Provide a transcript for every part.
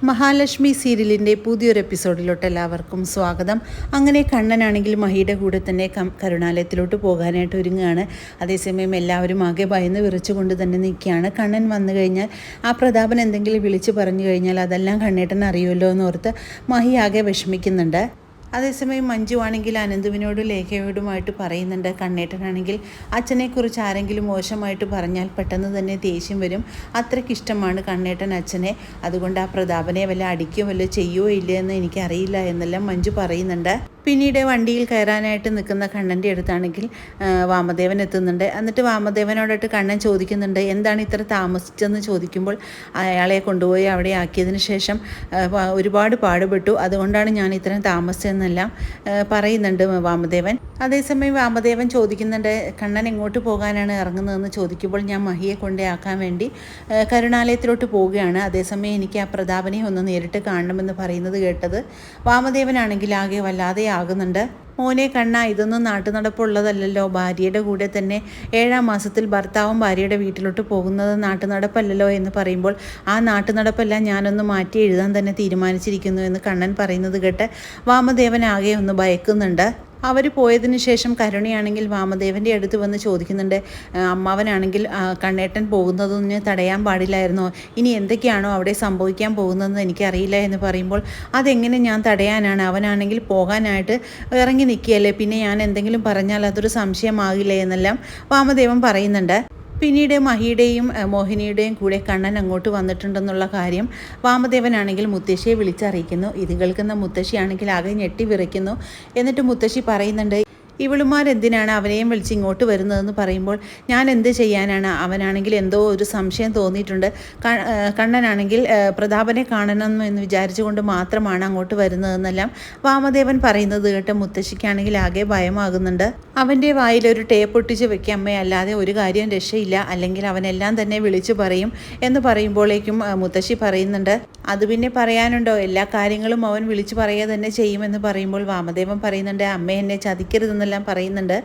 മഹാലക്ഷ്മി സീരിയലിൻ്റെ പുതിയൊരു എപ്പിസോഡിലോട്ട് എല്ലാവർക്കും സ്വാഗതം. അങ്ങനെ കണ്ണനാണെങ്കിൽ മഹിയുടെ കൂടെ തന്നെ കരുണാലയത്തിലോട്ട് പോകാനായിട്ട് ഒരുങ്ങുകയാണ്. അതേസമയം എല്ലാവരും ആകെ ഭയന്ന് വിറച്ചുകൊണ്ട് തന്നെ നിൽക്കുകയാണ്. കണ്ണൻ വന്നു കഴിഞ്ഞാൽ ആ പ്രതാപൻ എന്തെങ്കിലും വിളിച്ച് പറഞ്ഞു കഴിഞ്ഞാൽ അതെല്ലാം കണ്ണേട്ടൻ അറിയുമല്ലോ എന്നോർത്ത് മഹി ആകെ വിഷമിക്കുന്നുണ്ട്. അതേസമയം മഞ്ജു ആണെങ്കിൽ അനന്തുവിനോടും ലേഖയോടുമായിട്ട് പറയുന്നുണ്ട്, കണ്ണേട്ടനാണെങ്കിൽ അച്ഛനെക്കുറിച്ച് ആരെങ്കിലും മോശമായിട്ട് പറഞ്ഞാൽ പെട്ടെന്ന് തന്നെ ദേഷ്യം വരും. അത്രയ്ക്കിഷ്ടമാണ് കണ്ണേട്ടൻ അച്ഛനെ. അതുകൊണ്ട് ആ പ്രതാപനെ വല്ല അടിക്കുകയോ വല്ല ചെയ്യുകയോ ഇല്ലയെന്ന് എനിക്കറിയില്ല എന്നെല്ലാം മഞ്ജു പറയുന്നുണ്ട്. പിന്നീട് വണ്ടിയിൽ കയറാനായിട്ട് നിൽക്കുന്ന കണ്ണൻ്റെ അടുത്താണെങ്കിൽ വാമദേവൻ എത്തുന്നുണ്ട്. എന്നിട്ട് വാമദേവനോടായിട്ട് കണ്ണൻ ചോദിക്കുന്നുണ്ട്, എന്താണ് ഇത്ര താമസിച്ചെന്ന് ചോദിക്കുമ്പോൾ അയാളെ കൊണ്ടുപോയി അവിടെ ആക്കിയതിന് ശേഷം ഒരുപാട് പാടുപെട്ടു, അതുകൊണ്ടാണ് ഞാൻ ഇത്രയും താമസിച്ചതെന്നെല്ലാം പറയുന്നുണ്ട് വാമദേവൻ. അതേസമയം വാമദേവൻ ചോദിക്കുന്നുണ്ട്, കണ്ണൻ എങ്ങോട്ട് പോകാനാണ് ഇറങ്ങുന്നതെന്ന് ചോദിക്കുമ്പോൾ ഞാൻ മഹിയെ കൊണ്ടേയാക്കാൻ വേണ്ടി കരുണാലയത്തിലോട്ട് പോവുകയാണ്. അതേസമയം എനിക്ക് ആ പ്രതാപനെ ഒന്ന് നേരിട്ട് കാണണമെന്ന് പറയുന്നത് കേട്ടത് വാമദേവനാണെങ്കിൽ ആകെ വല്ലാതെ ആകുന്നുണ്ട്. മോനെ കണ്ണ, ഇതൊന്നും നാട്ടുനടപ്പുള്ളതല്ലല്ലോ. ഭാര്യയുടെ കൂടെ തന്നെ 7-ാം മാസത്തിൽ ഭർത്താവും ഭാര്യയുടെ വീട്ടിലോട്ട് പോകുന്നത് നാട്ടുനടപ്പല്ലല്ലോ എന്ന് പറയുമ്പോൾ ആ നാട്ടുനടപ്പെല്ലാം ഞാനൊന്ന് മാറ്റി എഴുതാൻ തന്നെ തീരുമാനിച്ചിരിക്കുന്നു എന്ന് കണ്ണൻ പറയുന്നത് കേട്ട് വാമദേവൻ ആകെ ഒന്ന് ഭയക്കുന്നുണ്ട്. അവർ പോയതിന് ശേഷം കരുണയാണെങ്കിൽ വാമദേവൻ്റെ അടുത്ത് വന്ന് ചോദിക്കുന്നുണ്ട്, അമ്മാവനാണെങ്കിൽ കണ്ണേട്ടൻ പോകുന്നതൊന്നും തടയാൻ പാടില്ലായിരുന്നോ? ഇനി എന്തൊക്കെയാണോ അവിടെ സംഭവിക്കാൻ പോകുന്നതെന്ന് എനിക്കറിയില്ല എന്ന് പറയുമ്പോൾ അതെങ്ങനെ ഞാൻ തടയാനാണ്? അവനാണെങ്കിൽ പോകാനായിട്ട് ഇറങ്ങി നിൽക്കുകയല്ലേ, പിന്നെ ഞാൻ എന്തെങ്കിലും പറഞ്ഞാൽ അതൊരു സംശയമാകില്ലേ എന്നെല്ലാം വാമദേവൻ പറയുന്നുണ്ട്. പിന്നീട് മഹിയുടെയും മോഹിനിയുടെയും കൂടെ കണ്ണൻ അങ്ങോട്ട് വന്നിട്ടുണ്ടെന്നുള്ള കാര്യം വാമദേവനാണെങ്കിൽ മുത്തശ്ശിയെ വിളിച്ചറിയിക്കുന്നു. ഇത് കേൾക്കുന്ന മുത്തശ്ശിയാണെങ്കിൽ ആകെ ഞെട്ടി വിറയ്ക്കുന്നു. എന്നിട്ട് മുത്തശ്ശി പറയുന്നുണ്ട്, ഇവളുമാരെന്തിനാണ് അവനെയും വിളിച്ച് ഇങ്ങോട്ട് വരുന്നതെന്ന് പറയുമ്പോൾ ഞാൻ എന്ത് ചെയ്യാനാണ്? അവനാണെങ്കിൽ എന്തോ ഒരു സംശയം തോന്നിയിട്ടുണ്ട്. കണ്ണനാണെങ്കിൽ പ്രതാപനെ കാണണം എന്ന് വിചാരിച്ചുകൊണ്ട് മാത്രമാണ് അങ്ങോട്ട് വരുന്നതെന്നെല്ലാം വാമദേവൻ പറയുന്നത് കേട്ട് മുത്തശ്ശിക്കാണെങ്കിൽ ആകെ ഭയമാകുന്നുണ്ട്. അവൻ്റെ വായിലൊരു ടേപ്പ് ഒട്ടിച്ച് വെക്കമ്മേ, അല്ലാതെ ഒരു കാര്യം രക്ഷയില്ല, അല്ലെങ്കിൽ അവനെല്ലാം തന്നെ വിളിച്ചു പറയും എന്ന് പറയുമ്പോഴേക്കും മുത്തശ്ശി പറയുന്നുണ്ട്, അത് പിന്നെ പറയാനുണ്ടോ, എല്ലാ കാര്യങ്ങളും അവൻ വിളിച്ചു പറയുക തന്നെ ചെയ്യുമെന്ന് പറയുമ്പോൾ വാമദേവൻ പറയുന്നുണ്ട്, അമ്മ എന്നെ ചതിക്കരുതെന്ന് എല്ലാം പറയുന്നുണ്ട്.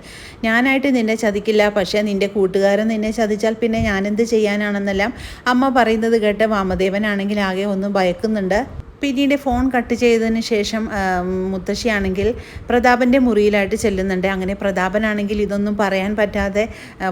ഞാനായിട്ട് നിന്നെ ചതിക്കില്ല, പക്ഷേ നിന്റെ കൂട്ടുകാരൻ നിന്നെ ചതിച്ചാൽ പിന്നെ ഞാനെന്ത് ചെയ്യാനാണെന്നെല്ലാം അമ്മ പറയുന്നത് കേട്ട് വാമദേവനാണെങ്കിൽ ആകെ ഒന്ന് ഭയക്കുന്നുണ്ട്. പിന്നീട് ഫോൺ കട്ട് ചെയ്തതിന് ശേഷം മുത്തശ്ശിയാണെങ്കിൽ പ്രതാപൻ്റെ മുറിയിലായിട്ട് ചെല്ലുന്നുണ്ട്. അങ്ങനെ പ്രതാപനാണെങ്കിൽ ഇതൊന്നും പറയാൻ പറ്റാതെ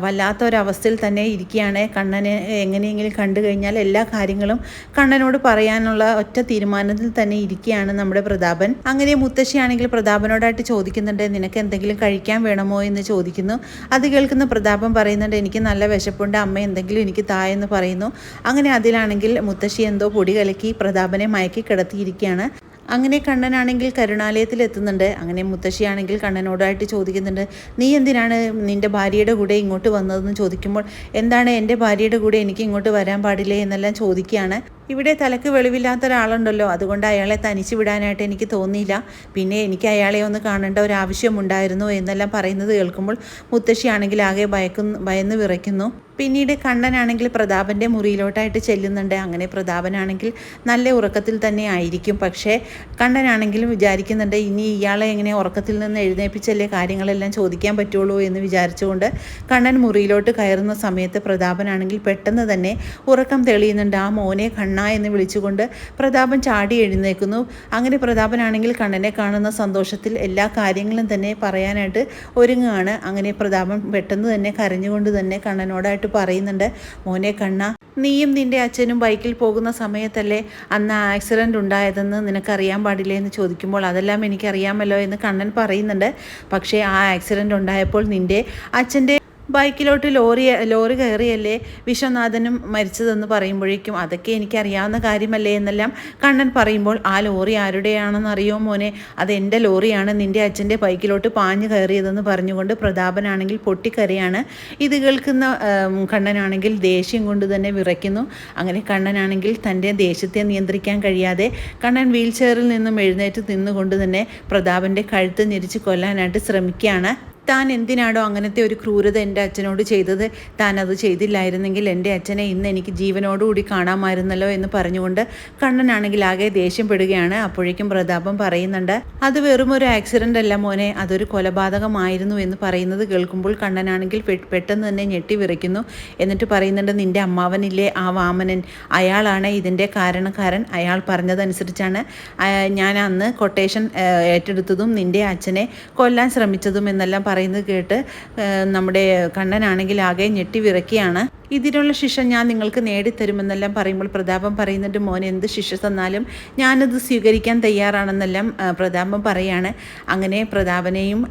വല്ലാത്തൊരവസ്ഥയിൽ തന്നെ ഇരിക്കുകയാണ്. കണ്ണനെ എങ്ങനെയെങ്കിലും കണ്ടു കഴിഞ്ഞാൽ എല്ലാ കാര്യങ്ങളും കണ്ണനോട് പറയാനുള്ള ഒറ്റ തീരുമാനത്തിൽ തന്നെ ഇരിക്കുകയാണ് നമ്മുടെ പ്രതാപൻ. അങ്ങനെ മുത്തശ്ശിയാണെങ്കിൽ പ്രതാപനോടായിട്ട് ചോദിക്കുന്നുണ്ട്, നിനക്ക് എന്തെങ്കിലും കഴിക്കാൻ വേണമോ എന്ന് ചോദിക്കുന്നു. അത് കേൾക്കുന്ന പ്രതാപൻ പറയുന്നുണ്ട്, എനിക്ക് നല്ല വിശപ്പുണ്ട്, അമ്മ എന്തെങ്കിലും എനിക്ക് തായെന്ന് പറയുന്നു. അങ്ങനെ അതിലാണെങ്കിൽ മുത്തശ്ശി എന്തോ പൊടി കലക്കി പ്രതാപനെ മയക്കി കിടത്തിയിരിക്കുകയാണ്. അങ്ങനെ കണ്ണനാണെങ്കിൽ കരുണാലയത്തിൽ എത്തുന്നുണ്ട്. അങ്ങനെ മുത്തശ്ശിയാണെങ്കിൽ കണ്ണനോടായിട്ട് ചോദിക്കുന്നുണ്ട്, നീ എന്തിനാണ് നിൻ്റെ ഭാര്യയുടെ കൂടെ ഇങ്ങോട്ട് വന്നതെന്ന് ചോദിക്കുമ്പോൾ എന്താണ് എൻ്റെ ഭാര്യയുടെ കൂടെ എനിക്ക് ഇങ്ങോട്ട് വരാൻ പാടില്ലേ എന്നെല്ലാം ചോദിക്കുകയാണ്. ഇവിടെ തലക്ക് വെളിവില്ലാത്ത ഒരാളുണ്ടല്ലോ, അതുകൊണ്ട് അയാളെ തനിച്ച് വിടാനായിട്ട് എനിക്ക് തോന്നിയില്ല, പിന്നെ എനിക്ക് അയാളെ ഒന്ന് കാണേണ്ട ഒരാവശ്യമുണ്ടായിരുന്നു എന്നെല്ലാം പറയുന്നത് കേൾക്കുമ്പോൾ മുത്തശ്ശിയാണെങ്കിൽ ആകെ ഭയന്ന് വിറയ്ക്കുന്നു. പിന്നീട് കണ്ണനാണെങ്കിൽ പ്രതാപൻ്റെ മുറിയിലോട്ടായിട്ട് ചെല്ലുന്നുണ്ട്. അങ്ങനെ പ്രതാപനാണെങ്കിൽ നല്ല ഉറക്കത്തിൽ തന്നെ ആയിരിക്കും. പക്ഷേ കണ്ണനാണെങ്കിലും വിചാരിക്കുന്നുണ്ട്, ഇനി ഇയാളെ എങ്ങനെ ഉറക്കത്തിൽ നിന്ന് എഴുന്നേൽപ്പിച്ചല്ലേ കാര്യങ്ങളെല്ലാം ചോദിക്കാൻ പറ്റുള്ളൂ എന്ന് വിചാരിച്ചുകൊണ്ട് കണ്ണൻ മുറിയിലോട്ട് കയറുന്ന സമയത്ത് പ്രതാപനാണെങ്കിൽ പെട്ടെന്ന് തന്നെ ഉറക്കം തെളിയുന്നുണ്ട്. ആ മോനെ കണ്ണ എന്ന് വിളിച്ചുകൊണ്ട് പ്രതാപൻ ചാടി എഴുന്നേൽക്കുന്നു. അങ്ങനെ പ്രതാപനാണെങ്കിൽ കണ്ണനെ കാണുന്ന സന്തോഷത്തിൽ എല്ലാ കാര്യങ്ങളും തന്നെ പറയാനായിട്ട് ഒരുങ്ങുകയാണ്. അങ്ങനെ പ്രതാപൻ പെട്ടെന്ന് തന്നെ കരഞ്ഞുകൊണ്ട് തന്നെ കണ്ണനോടായിട്ട് പറയുന്നുണ്ട്, മോനെ കണ്ണ, നീയും നിൻ്റെ അച്ഛനും ബൈക്കിൽ പോകുന്ന സമയത്തല്ലേ അന്ന് ആക്സിഡൻ്റ് ഉണ്ടായതെന്ന് നിനക്കറിയാൻ പാടില്ലേ എന്ന് ചോദിക്കുമ്പോൾ അതെല്ലാം എനിക്കറിയാമല്ലോ എന്ന് കണ്ണൻ പറയുന്നുണ്ട്. പക്ഷേ ആ ആക്സിഡൻ്റ് ഉണ്ടായപ്പോൾ നിൻ്റെ അച്ഛൻ്റെ ബൈക്കിലോട്ട് ലോറി കയറിയല്ലേ വിശ്വനാഥനും മരിച്ചതെന്ന് പറയുമ്പോഴേക്കും അതൊക്കെ എനിക്കറിയാവുന്ന കാര്യമല്ലേ എന്നെല്ലാം കണ്ണൻ പറയുമ്പോൾ ആ ലോറി ആരുടെയാണെന്ന് അറിയോ മോനെ? അത് എൻ്റെ ലോറിയാണ്, നിൻ്റെ അച്ഛൻ്റെ ബൈക്കിലോട്ട് പാഞ്ഞു കയറിയതെന്ന് പറഞ്ഞുകൊണ്ട് പ്രതാപനാണെങ്കിൽ പൊട്ടിക്കരയാണ്. ഇത് കേൾക്കുന്ന കണ്ണനാണെങ്കിൽ ദേഷ്യം കൊണ്ട് തന്നെ വിറയ്ക്കുന്നു. അങ്ങനെ കണ്ണനാണെങ്കിൽ തൻ്റെ ദേഷ്യത്തെ നിയന്ത്രിക്കാൻ കഴിയാതെ കണ്ണൻ വീൽ ചെയറിൽ നിന്നും എഴുന്നേറ്റ് നിന്നുകൊണ്ട് തന്നെ പ്രതാപൻ്റെ കഴുത്ത് ഞെരിച്ച് കൊല്ലാനായിട്ട് ശ്രമിക്കുകയാണ്. താൻ എന്തിനാണോ അങ്ങനത്തെ ഒരു ക്രൂരത എൻ്റെ അച്ഛനോട് ചെയ്തത്, താൻ അത് ചെയ്തില്ലായിരുന്നെങ്കിൽ എൻ്റെ അച്ഛനെ ഇന്ന് എനിക്ക് ജീവനോടുകൂടി കാണാമായിരുന്നല്ലോ എന്ന് പറഞ്ഞുകൊണ്ട് കണ്ണനാണെങ്കിൽ ആകെ ദേഷ്യപ്പെടുകയാണ്. അപ്പോഴേക്കും പ്രതാപം പറയുന്നുണ്ട്, അത് വെറും ഒരു ആക്സിഡൻ്റ് അല്ല മോനെ, അതൊരു കൊലപാതകമായിരുന്നു എന്ന് പറയുന്നത് കേൾക്കുമ്പോൾ കണ്ണനാണെങ്കിൽ പെട്ടെന്ന് തന്നെ ഞെട്ടി വിറയ്ക്കുന്നു. എന്നിട്ട് പറയുന്നുണ്ട്, നിൻ്റെ അമ്മാവനില്ലേ ആ വാമനൻ, അയാളാണ് ഇതിൻ്റെ കാരണക്കാരൻ. അയാൾ പറഞ്ഞതനുസരിച്ചാണ് ഞാൻ അന്ന് കൊട്ടേഷൻ ഏറ്റെടുത്തതും നിൻ്റെ അച്ഛനെ കൊല്ലാൻ ശ്രമിച്ചതും എന്നെല്ലാം പറയുന്നത് കേട്ട് നമ്മുടെ കണ്ണനാണെങ്കിൽ ആകെ ഞെട്ടി വിറയ്ക്കുകയാണ്. ഇതിനുള്ള ശിക്ഷ ഞാൻ നിങ്ങൾക്ക് നേടിത്തരുമെന്നെല്ലാം പറയുമ്പോൾ പ്രതാപം പറയുന്നുണ്ട്, മോൻ എന്ത് ശിക്ഷ തന്നാലും ഞാനത് സ്വീകരിക്കാൻ തയ്യാറാണെന്നെല്ലാം പ്രതാപം പറയാണ്. അങ്ങനെ പ്രതാപനെയും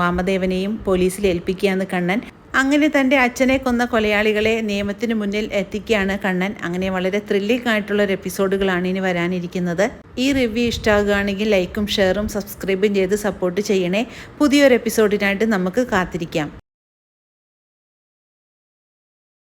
വാമദേവനെയും പോലീസിൽ ഏൽപ്പിക്കുകയാണ് കണ്ണൻ. അങ്ങനെ തൻ്റെ അച്ഛനെ കൊന്ന കൊലയാളികളെ നിയമത്തിന് മുന്നിൽ എത്തിക്കുകയാണ് കണ്ണൻ. അങ്ങനെ വളരെ ത്രില്ലിംഗ് ആയിട്ടുള്ള ഒരു എപ്പിസോഡുകളാണ് ഇനി വരാനിരിക്കുന്നത്. ഈ റിവ്യൂ ഇഷ്ടമാകുകയാണെങ്കിൽ ലൈക്കും ഷെയറും സബ്സ്ക്രൈബും ചെയ്ത് സപ്പോർട്ട് ചെയ്യണേ. പുതിയൊരു എപ്പിസോഡിനായിട്ട് നമുക്ക് കാത്തിരിക്കാം.